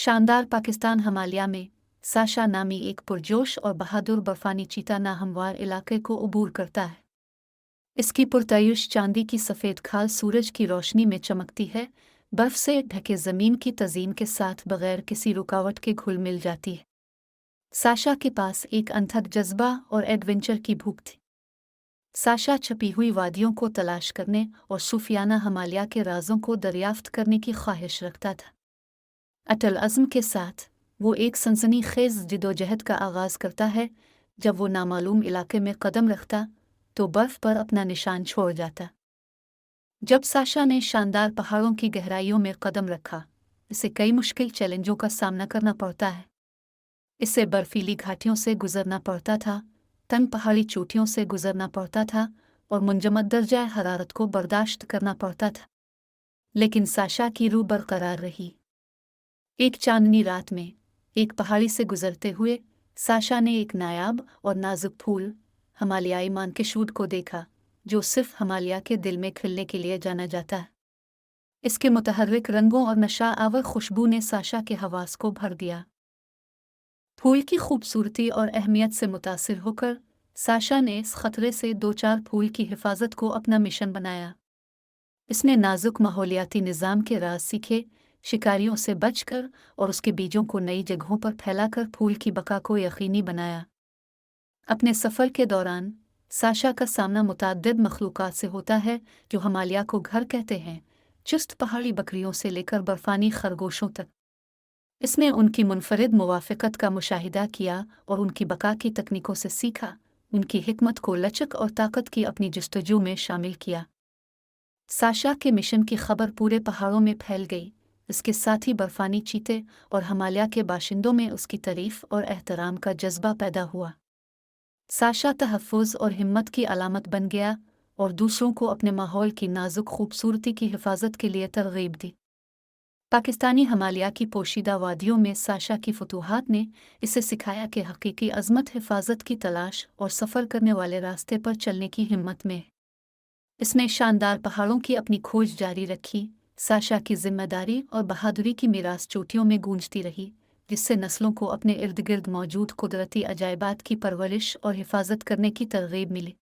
शानदार पाकिस्तान हिमालय में साशा नामी एक पुरजोश और बहादुर बर्फानी चीता नाहमवार इलाके को अबूर करता है। इसकी पुरतायुश चांदी की सफ़ेद खाल सूरज की रोशनी में चमकती है, बर्फ से ढके ज़मीन की तज़ीम के साथ बग़ैर किसी रुकावट के घुल मिल जाती है। साशा के पास एक अनथक जज्बा और एडवेंचर की भूख थी। साशा छपी हुई वादियों को तलाश करने और सूफियाना हिमालय के राजों को दरियाफ्त करने की ख्वाहिश रखता था। अटल अज़्म के साथ वो एक सनसनीखेज़ जिदोजहद का आगाज़ करता है। जब वो नामालूम इलाके में कदम रखता तो बर्फ़ पर अपना निशान छोड़ जाता। जब साशा ने शानदार पहाड़ों की गहराइयों में कदम रखा, इसे कई मुश्किल चैलेंजों का सामना करना पड़ता है। इससे बर्फीली घाटियों से गुजरना पड़ता था, तंग पहाड़ी चोटियों से गुजरना पड़ता था और मुंजमद दर्जा हरारत को बर्दाश्त करना पड़ता था। लेकिन साशा की रूह बरकरार रही। एक चांदनी रात में एक पहाड़ी से गुजरते हुए साशा ने एक नायाब और नाजुक फूल हिमालयाई मानकेशूड को देखा, जो सिर्फ हिमालय के दिल में खिलने के लिए जाना जाता है। इसके मुतहर्रिक रंगों और नशा आवर खुशबू ने साशा के हवास को भर दिया। फूल की खूबसूरती और अहमियत से मुतासिर होकर साशा ने इस खतरे से दो चार फूल की हिफाजत को अपना मिशन बनाया। इसने नाजुक माहौलियाती निज़ाम के राज सीखे, शिकारियों से बचकर और उसके बीजों को नई जगहों पर फैलाकर फूल की बका को यकीनी बनाया। अपने सफ़र के दौरान साशा का सामना मुतअद्दिद मखलूक़ात से होता है जो हिमालय को घर कहते हैं, चुस्त पहाड़ी बकरियों से लेकर बर्फानी खरगोशों तक। इसने उनकी मुनफरिद मुवाफ़क़त का मुशाहिदा किया और उनकी बका की तकनीकों से सीखा, उनकी हिकमत को लचक और ताकत की अपनी जस्तजू में शामिल किया। साशा के मिशन की खबर पूरे पहाड़ों में फैल गई। इसके साथ ही बर्फानी चीते और हिमालय के बाशिंदों में उसकी तारीफ़ और एहतराम का जज्बा पैदा हुआ। साशा तहफ़्फ़ुज़ और हिम्मत की अलामत बन गया और दूसरों को अपने माहौल की नाजुक खूबसूरती की हिफाजत के लिए तरग़ीब दी। पाकिस्तानी हिमालय की पोशीदा वादियों में साशा की फतूहात ने इसे सिखाया कि हकीकी अज़मत हिफाजत की तलाश और सफ़र करने वाले रास्ते पर चलने की हिम्मत में। इसने शानदार पहाड़ों की अपनी खोज जारी रखी। साशा की जिम्मेदारी और बहादुरी की मीरास चोटियों में गूंजती रही, जिससे नस्लों को अपने इर्द गिर्द मौजूद कुदरती अजायबात की परवरिश और हिफाजत करने की तरग़ीब मिली।